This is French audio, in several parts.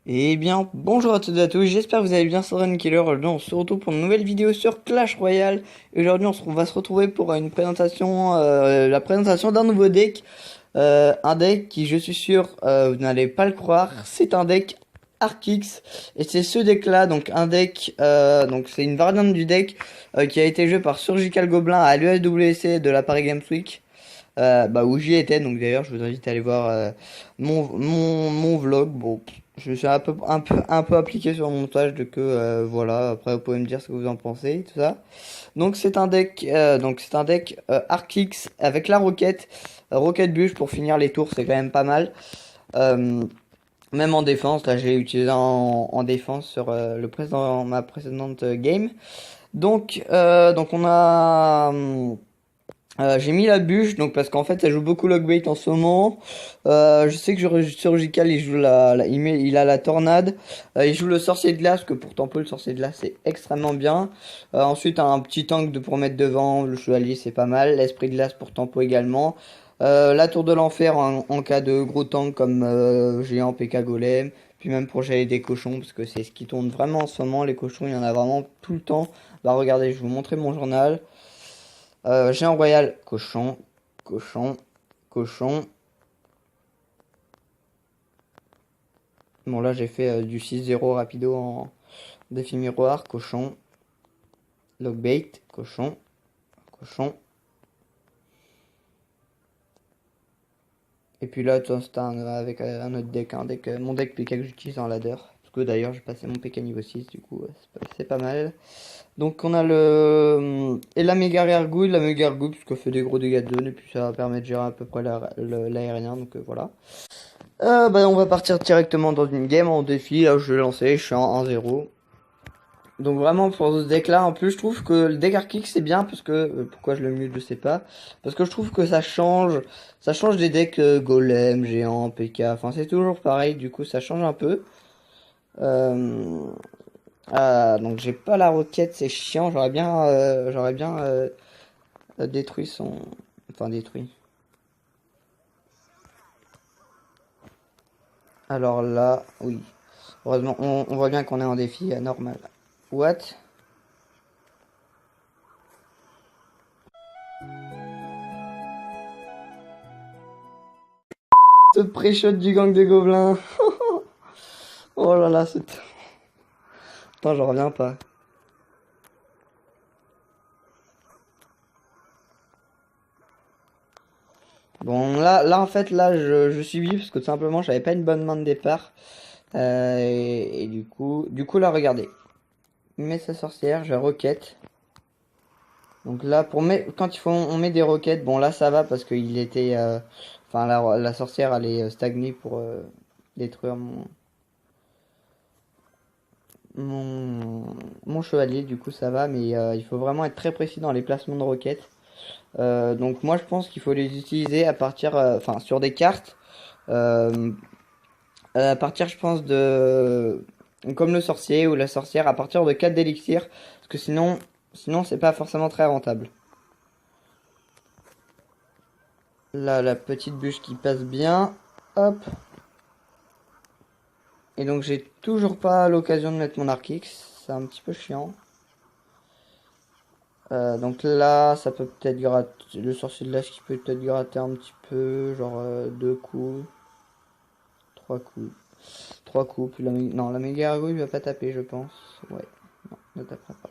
Eh bien, bonjour à toutes et à tous, j'espère que vous allez bien, c'est Killer. Aujourd'hui, on se retrouve pour une nouvelle vidéo sur Clash Royale. Et aujourd'hui, on va se retrouver pour une présentation, la présentation d'un nouveau deck. Un deck qui, je suis sûr, vous n'allez pas le croire, c'est un deck Archix. Et c'est ce deck-là, donc un deck, donc c'est une variante du deck qui a été joué par Surgical Goblin à l'USWC de la Paris Games Week. Où j'y étais, donc d'ailleurs je vous invite à aller voir mon vlog. Bon, je suis un peu appliqué sur le montage de que voilà, après vous pouvez me dire ce que vous en pensez, tout ça. Donc c'est un deck Archix avec la roquette, roquette bûche pour finir les tours, c'est quand même pas mal. Même en défense, là j'ai utilisé en défense sur ma précédente game. Donc on a j'ai mis la bûche, donc parce qu'en fait ça joue beaucoup Lockbait en ce moment. Je sais que Surgical il joue il a la tornade. Il joue le sorcier de glace, que pourtant peu le sorcier de glace c'est extrêmement bien. Ensuite un petit tank pour mettre devant, le chevalier c'est pas mal. L'esprit de glace pour tempo également. La tour de l'enfer en cas de gros tank comme géant PK golem. Puis même pour gérer des cochons, parce que c'est ce qui tourne vraiment en ce moment. Les cochons il y en a vraiment tout le temps. Bah regardez, je vais vous montrer mon journal. Géant royal, cochon, cochon, cochon. Bon là j'ai fait du 6-0 rapido en défi miroir, cochon. Lockbait, cochon, cochon. Et puis là c'est avec un autre deck, mon deck PK que j'utilise en ladder. Parce que d'ailleurs j'ai passé mon PK niveau 6, du coup c'est pas mal. Donc on a et la méga gargouille, parce qu'elle fait des gros dégâts de zone et puis ça permet de gérer à peu près l'aérien, donc voilà. On va partir directement dans une game en défi, là je vais lancer, je suis en 1-0. Donc vraiment pour ce deck là, en plus je trouve que le deck Archix c'est bien parce que, pourquoi je le mute je sais pas, parce que je trouve que ça change des decks golem, géant, PK, enfin c'est toujours pareil, du coup ça change un peu. Donc j'ai pas la roquette, c'est chiant, j'aurais bien détruit son... Enfin détruit. Alors là, oui. Heureusement, on voit bien qu'on est en défi normal. What? Ce pré-shot du gang de gobelins. Oh là là, c'est... Attends, j'en reviens pas. Bon, là en fait, là, je suis vif parce que tout simplement, j'avais pas une bonne main de départ. Et du coup, là, regardez. Il met sa sorcière, je roquette. Donc là, quand on met des roquettes, bon là ça va parce qu'il était... Enfin, la sorcière, elle est stagnée pour détruire mon chevalier, du coup ça va, mais il faut vraiment être très précis dans les placements de roquettes. Donc moi je pense qu'il faut les utiliser à partir, enfin sur des cartes, à partir je pense comme le sorcier ou la sorcière, à partir de 4 d'élixir, parce que sinon c'est pas forcément très rentable. Là la petite bûche qui passe bien, hop. Et donc j'ai toujours pas l'occasion de mettre mon Archix, c'est un petit peu chiant. Donc là, ça peut peut-être gratter, le sorcier de l'âge qui peut peut-être gratter un petit peu, genre 2 coups, 3 coups, 3 coups, puis non, la méga gargouille va pas taper, je pense. Ouais, non, ne tapera pas.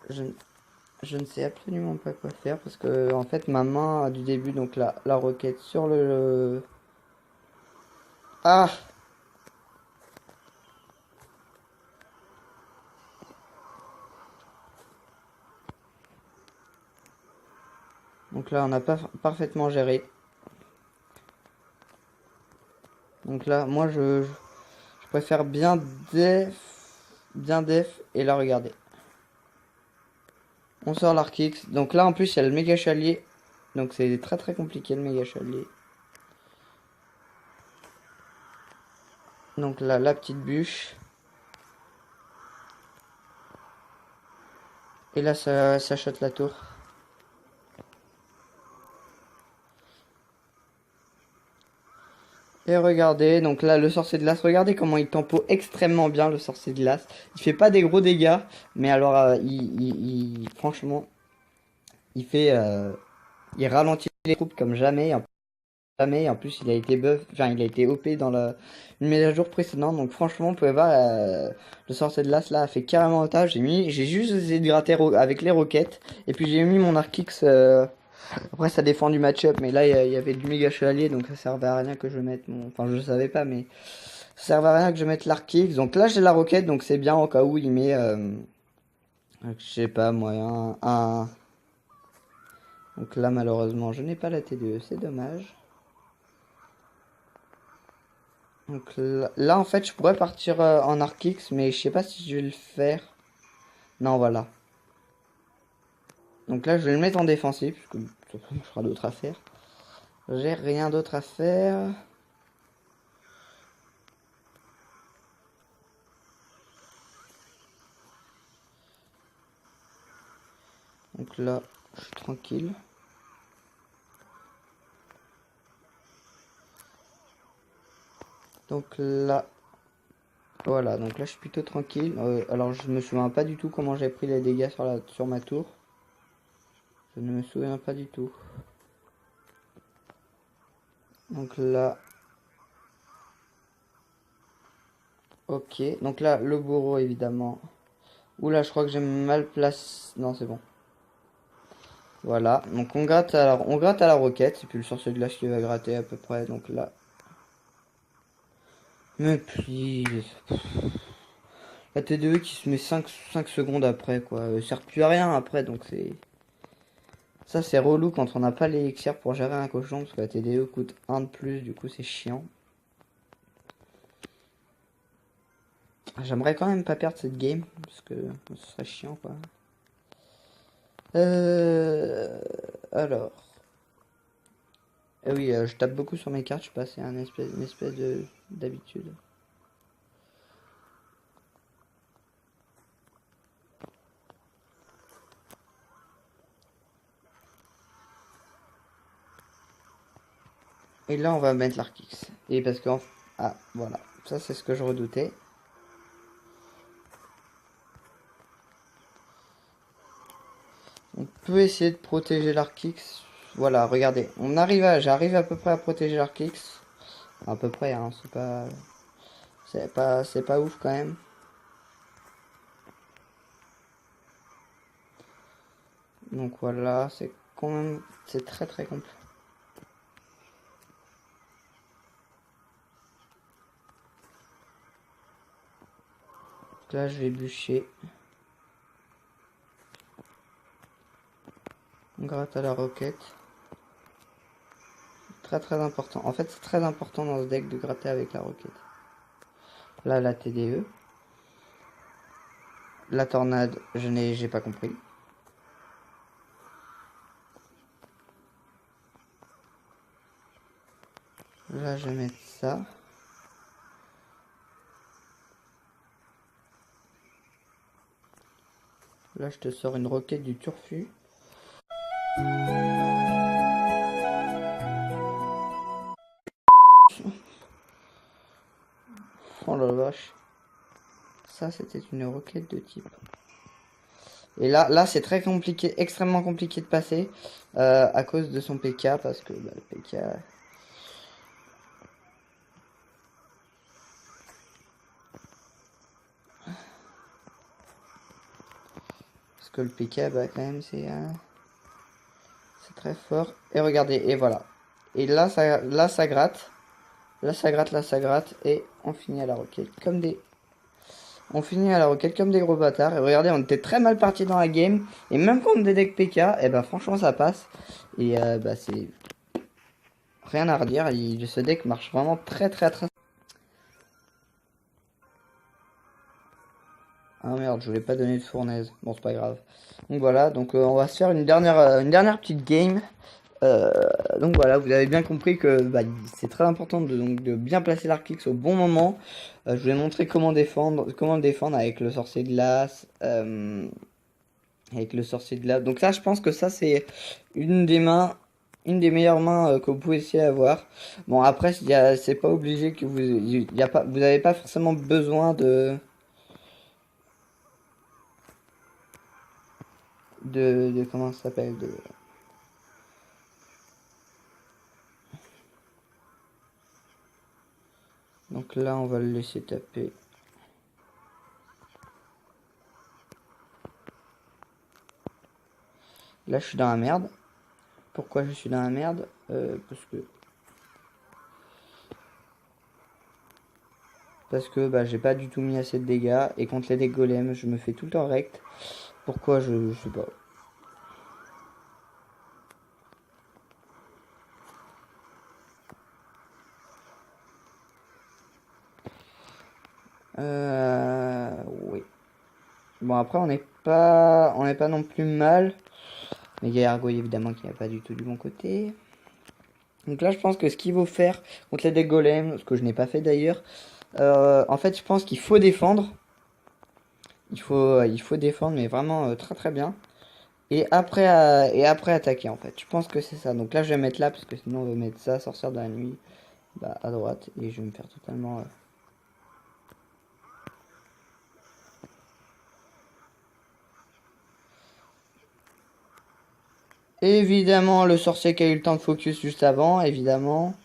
Je ne sais absolument pas quoi faire parce que en fait ma main du début, donc la roquette sur Ah! Donc là on n'a pas parfaitement géré. Donc là moi je préfère bien def et là regardez. On sort l'Archix. Donc là en plus il y a le méga chalier. Donc c'est très compliqué le méga chalier. Donc là, la petite bûche. Et là, ça shot la tour. Et regardez, donc là, le sorcier de glace, regardez comment il tempo extrêmement bien, le sorcier de glace. Il fait pas des gros dégâts, mais alors, franchement, il fait, il ralentit les troupes comme jamais. Jamais, en plus, il a été buff, enfin, il a été OP dans une mise à jour précédente. Donc, franchement, vous pouvez voir, le sorcier de glace, là, a fait carrément otage. J'ai juste essayé de gratter avec les roquettes. Et puis, j'ai mis mon Arc-X, après, ça dépend du match-up, mais là, il y avait du méga chevalier, donc ça servait à rien que je mette mon... Enfin, je savais pas, mais ça servait à rien que je mette l'Arc-X. Donc là, j'ai la roquette, donc c'est bien au cas où il met... je sais pas, moi, un... Donc là, malheureusement, je n'ai pas la TDE, c'est dommage. Donc là, en fait, je pourrais partir en Arc-X, mais je sais pas si je vais le faire. Non, voilà. Donc là, je vais le mettre en défensif, parce que je ferai d'autres à faire. J'ai rien d'autre à faire. Donc là, je suis tranquille. Donc là, voilà, donc là je suis plutôt tranquille. Alors je me souviens pas du tout comment j'ai pris les dégâts sur ma tour. Je ne me souviens pas du tout. Donc là, ok. Donc là, le bourreau évidemment. Oula, je crois que j'ai mal placé. Non, c'est bon. Voilà, donc on gratte à la roquette, et puis le sorcier de glace qui va gratter à peu près, donc là. Mais please. La TDE qui se met 5 secondes après, quoi. Sert plus à rien après, donc c'est... Ça, c'est relou quand on n'a pas l'élixir pour gérer un cochon, parce que la TDE coûte 1 de plus, du coup, c'est chiant. J'aimerais quand même pas perdre cette game, parce que ce serait chiant, quoi. Alors... Eh oui, je tape beaucoup sur mes cartes, je passe à une espèce de d'habitude. Et là, on va mettre l'Arc-X. Et parce que... Ah, voilà. Ça, c'est ce que je redoutais. On peut essayer de protéger l'Arc-X. Voilà, regardez. J'arrive à peu près à protéger l'Arc-X. À peu près, hein. C'est pas ouf quand même. Donc voilà, c'est quand même... C'est très très compliqué. Là, je vais bûcher. On gratte à la roquette. Très très important. En fait, c'est très important dans ce deck de gratter avec la roquette. Là, la TDE. La tornade, j'ai pas compris. Là, je vais mettre ça. Là, je te sors une roquette du turfu. Oh la vache. Ça, c'était une roquette de type. Et là c'est très compliqué, extrêmement compliqué de passer à cause de son PK, parce que bah, le PK... Parce que le PK, bah quand même, c'est très fort. Et regardez, et voilà. Et là, ça gratte. Là, ça gratte, là, ça gratte. Et on finit à la roquette comme des... On finit à la roquette comme des gros bâtards. Et regardez, on était très mal parti dans la game. Et même contre des decks PK, et bah franchement, ça passe. Et bah c'est... Rien à redire. Ce deck marche vraiment très très très... Ah merde, je voulais pas donner de fournaise. Bon, c'est pas grave. Donc voilà, donc on va se faire une dernière petite game. Donc voilà, vous avez bien compris que bah, c'est très important de bien placer l'arc-X au bon moment. Je vous ai montré comment le défendre avec le sorcier de glace. Avec le sorcier de glace. Donc là, je pense que ça, c'est une des mains, une des meilleures mains que vous pouvez essayer d'avoir. Bon, après, c'est pas obligé que vous n'avez pas forcément besoin de comment ça s'appelle, donc là, on va le laisser taper. Là, je suis dans la merde. Pourquoi je suis dans la merde? Parce que bah, j'ai pas du tout mis assez de dégâts. Et contre les decks golems, je me fais tout le temps rect. Pourquoi je sais pas. Oui. Bon, après, on n'est pas non plus mal. Mais il y a Argo évidemment qui n'est pas du tout du bon côté. Donc là, je pense que ce qu'il faut faire contre les decks golems, ce que je n'ai pas fait d'ailleurs, en fait, je pense qu'il faut défendre. Il faut défendre, mais vraiment très très bien. Et après attaquer, en fait. Je pense que c'est ça. Donc là, je vais mettre là, parce que sinon, on va mettre ça, sorcière de la nuit, bah, à droite. Et je vais me faire totalement... Évidemment, le sorcier qui a eu le temps de focus juste avant, évidemment.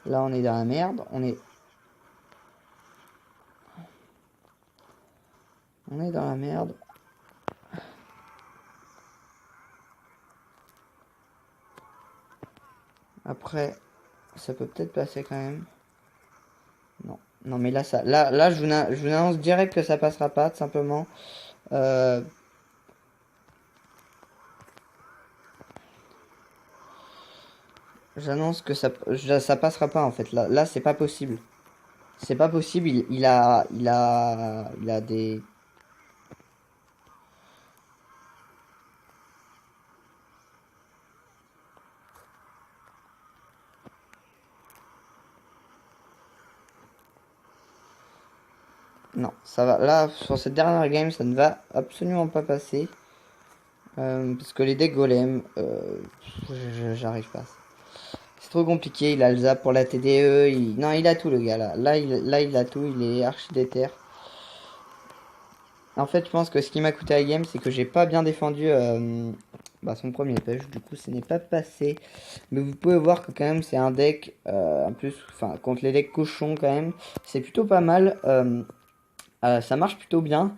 Là, on est dans la merde. On est dans la merde. Après, ça peut peut-être passer quand même. Non, non, mais là, là, je vous annonce direct que ça passera pas, tout simplement. J'annonce que ça passera pas en fait. Là, c'est pas possible. C'est pas possible. Il a des. Non, ça va. Là, sur cette dernière game, ça ne va absolument pas passer. Parce que les decks golem, j'arrive pas. C'est trop compliqué. Il a le zap pour la TDE. Non, il a tout le gars là. Là, il a tout. Il est archi déter. En fait, je pense que ce qui m'a coûté la game, c'est que j'ai pas bien défendu bah, son premier pêche. Du coup, ce n'est pas passé. Mais vous pouvez voir que quand même, c'est un deck, en plus, enfin, contre les decks cochons quand même, c'est plutôt pas mal. Ça marche plutôt bien.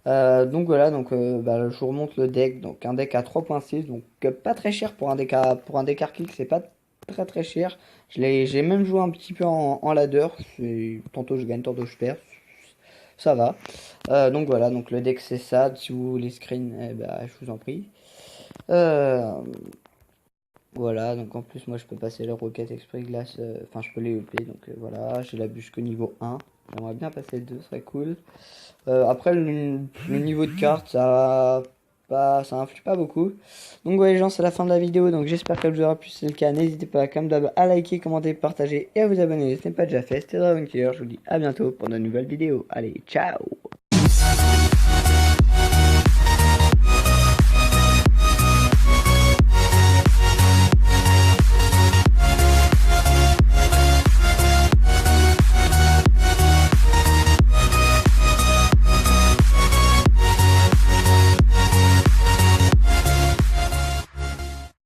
Donc voilà, donc bah, je vous remonte le deck. Donc un deck à 3.6, donc pas très cher pour un deck pour un deck arclic, c'est pas très très cher. J'ai même joué un petit peu en ladder. Tantôt je gagne, tantôt je perds. Ça va. Donc voilà, donc le deck c'est ça. Si vous voulez screen, eh ben, je vous en prie. Voilà, donc en plus moi je peux passer le Rocket Express Glace, enfin je peux les EP, donc voilà, j'ai la bûche que niveau 1. J'aimerais bien passer le 2, ce serait cool. Après le niveau de carte, ça influe pas beaucoup. Donc voilà les gens, c'est la fin de la vidéo, donc j'espère qu'elle vous aura plu, si c'est le cas, n'hésitez pas comme d'hab à liker, commenter, partager et à vous abonner si ce n'est pas déjà fait. C'était Dragon Killer, je vous dis à bientôt pour de nouvelles vidéos. Allez, ciao!